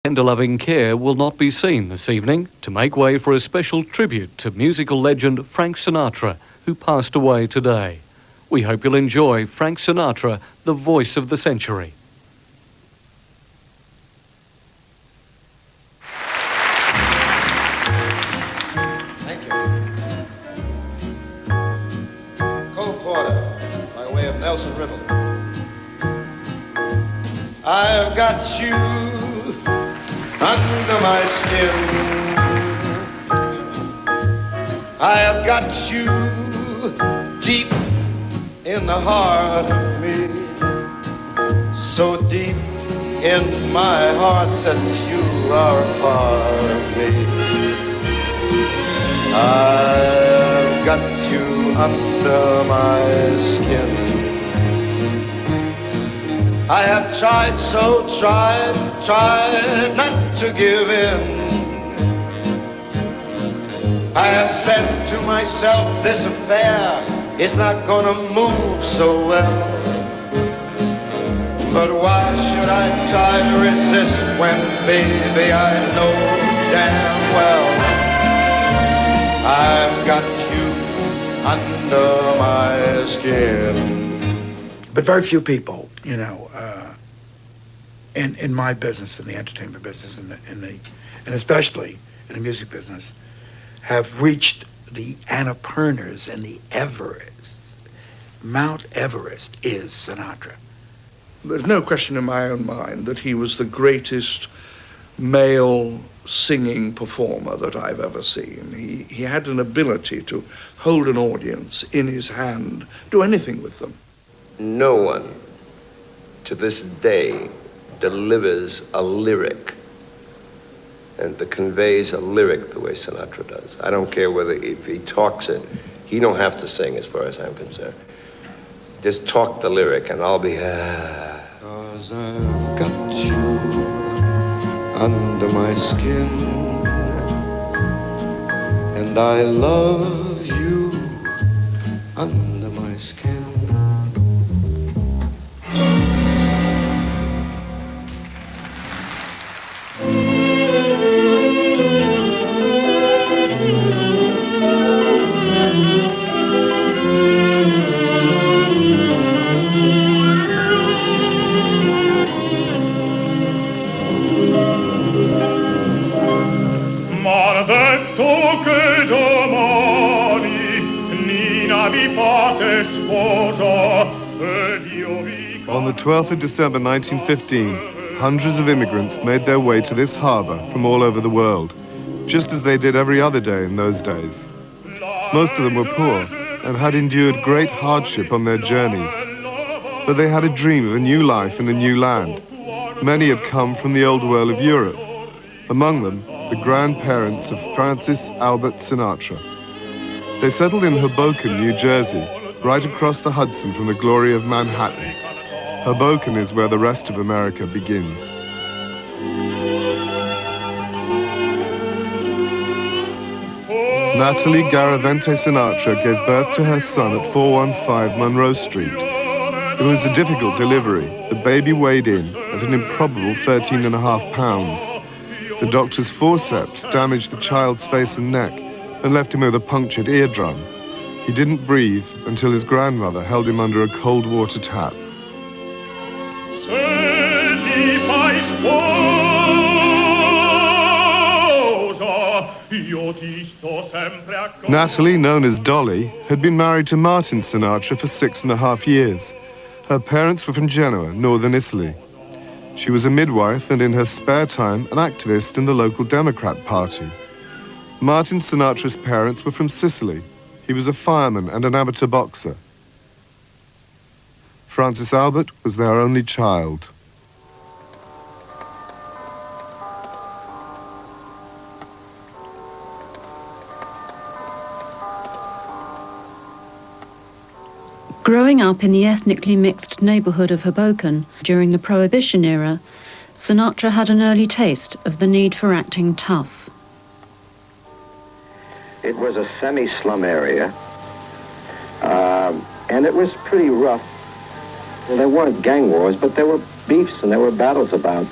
Tender-loving care will not be seen this evening to make way for a special tribute to musical legend Frank Sinatra, who passed away today. We hope you'll enjoy Frank Sinatra, the voice of the century. Thank you. Cole Porter, by way of Nelson Riddle. I've got you under my skin. I have got you deep in the heart of me, so deep in my heart that you are a part of me. I've got you under my skin. I have tried not to give in. I have said to myself, this affair is not gonna move so well. But why should I try to resist when, baby, I know damn well I've got you under my skin. But very few people, you know, in my business, in the entertainment business, and especially in the music business, have reached the Annapurnas and the Everest. Mount Everest is Sinatra. There's no question in my own mind that he was the greatest male singing performer that I've ever seen. He had an ability to hold an audience in his hand, do anything with them. No one to this day delivers a lyric and that conveys a lyric the way Sinatra does. I don't care whether if he talks it, he don't have to sing as far as I'm concerned. Just talk the lyric and I'll be 'Cause I've got you under my skin, and I love you under my skin. On the 12th of December 1915, hundreds of immigrants made their way to this harbour from all over the world, just as they did every other day in those days. Most of them were poor and had endured great hardship on their journeys, but they had a dream of a new life in a new land. Many had come from the old world of Europe, among them the grandparents of Francis Albert Sinatra. They settled in Hoboken, New Jersey, right across the Hudson from the glory of Manhattan. Hoboken is where the rest of America begins. Natalie Garavente Sinatra gave birth to her son at 415 Monroe Street. It was a difficult delivery. The baby weighed in at an improbable 13.5 pounds. The doctor's forceps damaged the child's face and neck and left him with a punctured eardrum. He didn't breathe until his grandmother held him under a cold water tap. Natalie, known as Dolly, had been married to Martin Sinatra for 6.5 years. Her parents were from Genoa, northern Italy. She was a midwife and in her spare time an activist in the local Democrat Party. Martin Sinatra's parents were from Sicily. He was a fireman and an amateur boxer. Francis Albert was their only child. Growing up in the ethnically mixed neighborhood of Hoboken during the Prohibition era, Sinatra had an early taste of the need for acting tough. It was a semi-slum area, and it was pretty rough. Well, there weren't gang wars, but there were beefs and there were battles about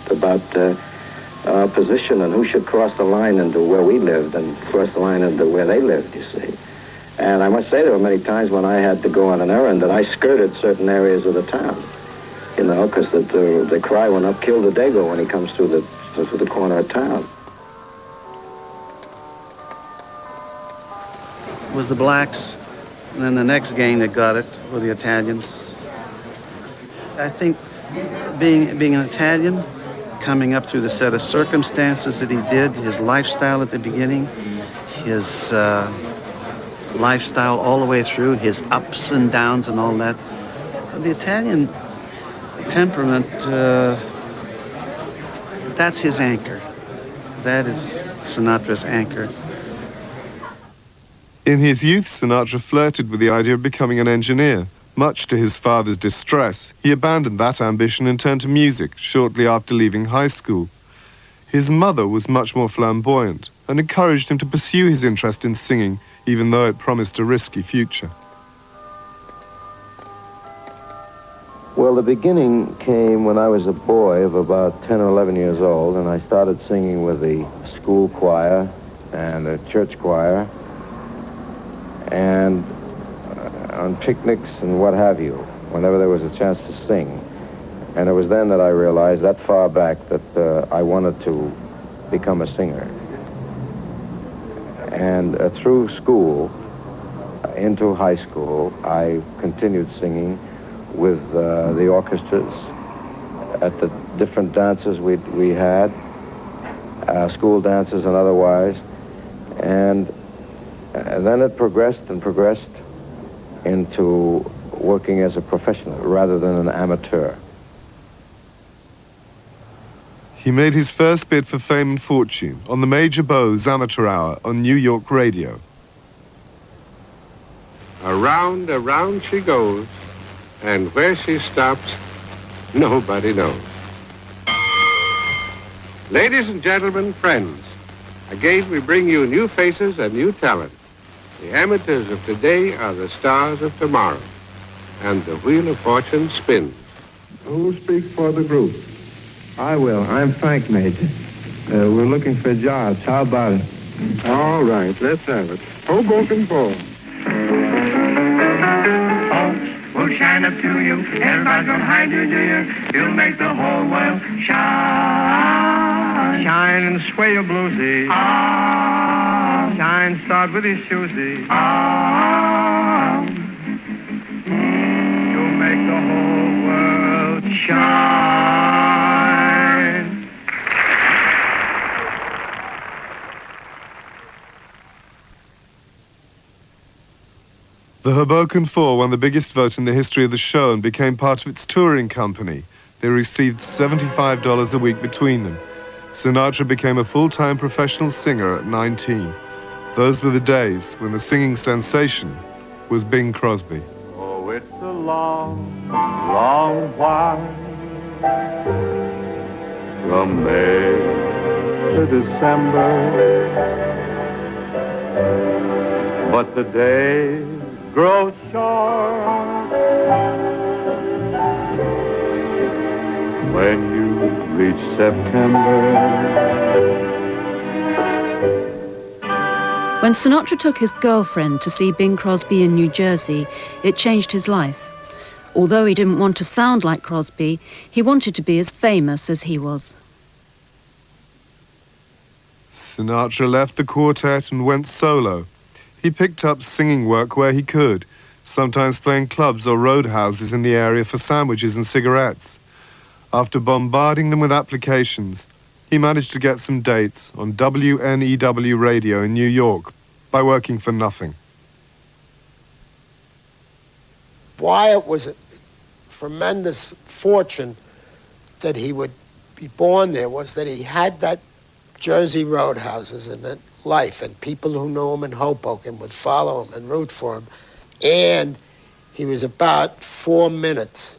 position and who should cross the line into where we lived and cross the line into where they lived, you see. And I must say there were many times when I had to go on an errand that I skirted certain areas of the town, you know, because the cry went up, kill the Dago when he comes through the corner of town. It was the blacks, and then the next gang that got it were the Italians. I think being an Italian, coming up through the set of circumstances that he did, his lifestyle at the beginning, his lifestyle all the way through, his ups and downs and all that. The Italian temperament, that's his anchor. That is Sinatra's anchor. In his youth, Sinatra flirted with the idea of becoming an engineer. Much to his father's distress, he abandoned that ambition and turned to music shortly after leaving high school. His mother was much more flamboyant and encouraged him to pursue his interest in singing, even though it promised a risky future. Well, the beginning came when I was a boy of about 10 or 11 years old, and I started singing with the school choir and the church choir, and on picnics and what have you, whenever there was a chance to sing. And it was then that I realized, that far back, that I wanted to become a singer. And through school, into high school, I continued singing with the orchestras at the different dances we had, school dances and otherwise. And then it progressed and progressed into working as a professional rather than an amateur. He made his first bid for fame and fortune on the Major Bowes Amateur Hour on New York radio. Around, around she goes, and where she stops, nobody knows. Ladies and gentlemen, friends, again we bring you new faces and new talent. The amateurs of today are the stars of tomorrow, and the wheel of fortune spins. Who will speak for the group? I will. I'm Frank, Major. We're looking for jobs. How about it? All right, let's have it. Hoboken Ball. We'll shine up to you. Everybody's gonna hide you, dear. You'll make the whole world shine. Shine and sway your bluesy. Ah. Shine, start with his shoesy. Ah. You'll make the whole world shine. The Hoboken Four won the biggest vote in the history of the show and became part of its touring company. They received $75 a week between them. Sinatra became a full-time professional singer at 19. Those were the days when the singing sensation was Bing Crosby. Oh, it's a long, long while from May to December, but the days grow short when you reach September. When Sinatra took his girlfriend to see Bing Crosby in New Jersey, it changed his life. Although he didn't want to sound like Crosby, he wanted to be as famous as he was. Sinatra left the quartet and went solo. He picked up singing work where he could, sometimes playing clubs or roadhouses in the area for sandwiches and cigarettes. After bombarding them with applications, he managed to get some dates on WNEW radio in New York by working for nothing. Why it was a tremendous fortune that he would be born there was that he had that Jersey roadhouses and that life, and people who knew him in Hoboken would follow him and root for him. And he was about 4 minutes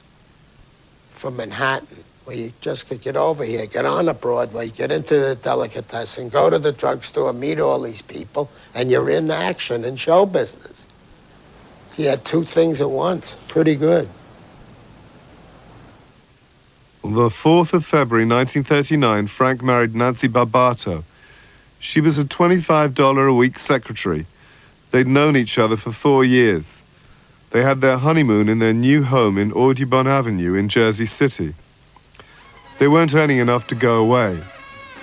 from Manhattan, where you just could get over here, get on the Broadway, get into the delicatessen, go to the drugstore, meet all these people, and you're in action in show business. So you had two things at once. Pretty good. On the 4th of February 1939, Frank married Nancy Barbato. She was a $25 a week secretary. They'd known each other for 4 years. They had their honeymoon in their new home in Audubon Avenue in Jersey City. They weren't earning enough to go away.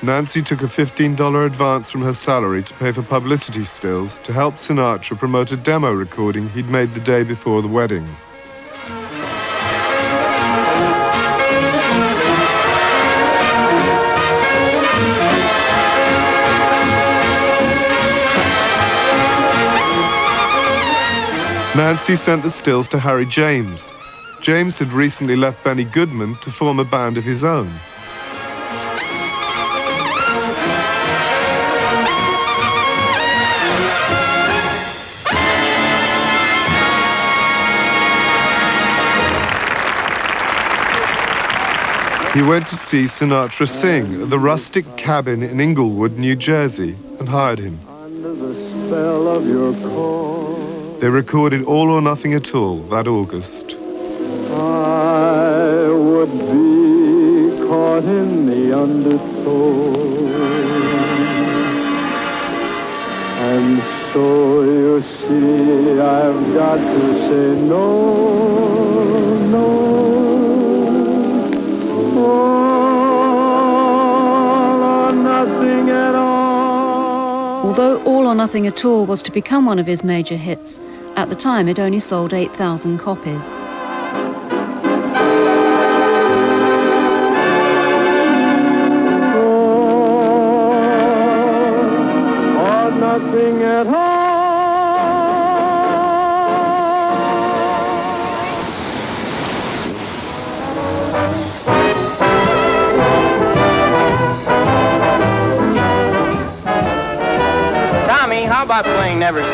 Nancy took a $15 advance from her salary to pay for publicity stills to help Sinatra promote a demo recording he'd made the day before the wedding. Nancy sent the stills to Harry James. James had recently left Benny Goodman to form a band of his own. He went to see Sinatra sing at the rustic cabin in Inglewood, New Jersey, and hired him. Under the spell of your call, they recorded All or Nothing at All that August. I would be caught in the undertow, and so you see I've got to say no, no. Although All or Nothing at All was to become one of his major hits, at the time it only sold 8,000 copies. Or nothing at all.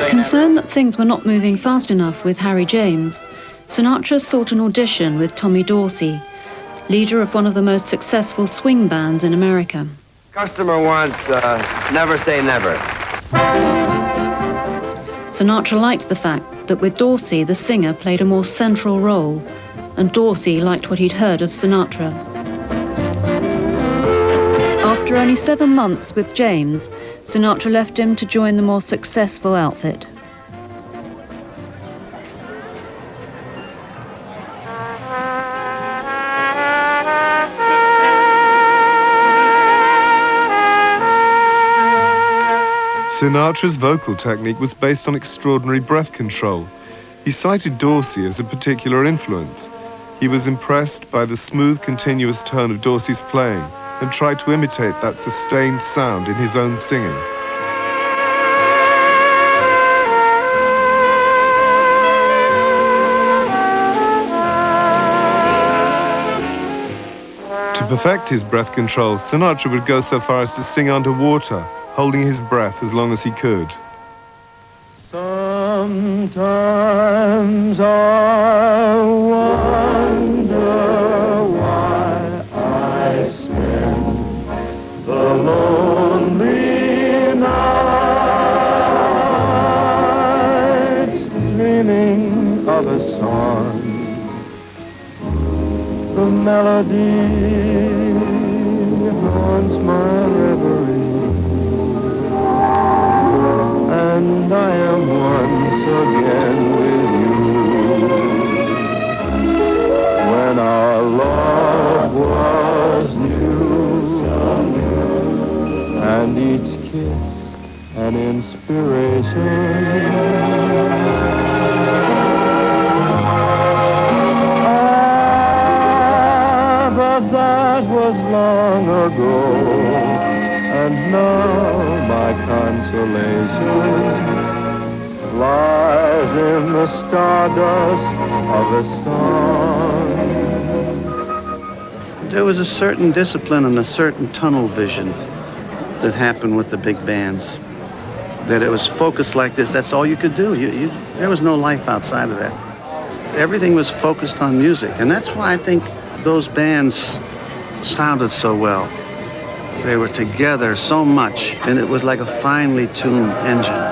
Concerned that things were not moving fast enough with Harry James, Sinatra sought an audition with Tommy Dorsey, leader of one of the most successful swing bands in America. Customer wants Never Say Never. Sinatra liked the fact that with Dorsey, the singer played a more central role, and Dorsey liked what he'd heard of Sinatra. After only 7 months with James, Sinatra left him to join the more successful outfit. Sinatra's vocal technique was based on extraordinary breath control. He cited Dorsey as a particular influence. He was impressed by the smooth, continuous tone of Dorsey's playing and tried to imitate that sustained sound in his own singing. To perfect his breath control, Sinatra would go so far as to sing underwater, holding his breath as long as he could. Sometimes I wonder why I spend the lonely nights dreaming of a song, the melody haunts my reverie, and I am once again with you. When our love was new, and each kiss an inspiration. But that was long ago, and now my consolation lies in the stardust of a song. There was a certain discipline and a certain tunnel vision that happened with the big bands. That it was focused like this, that's all you could do. There was no life outside of that. Everything was focused on music, and that's why I think those bands sounded so well. They were together so much, and it was like a finely tuned engine.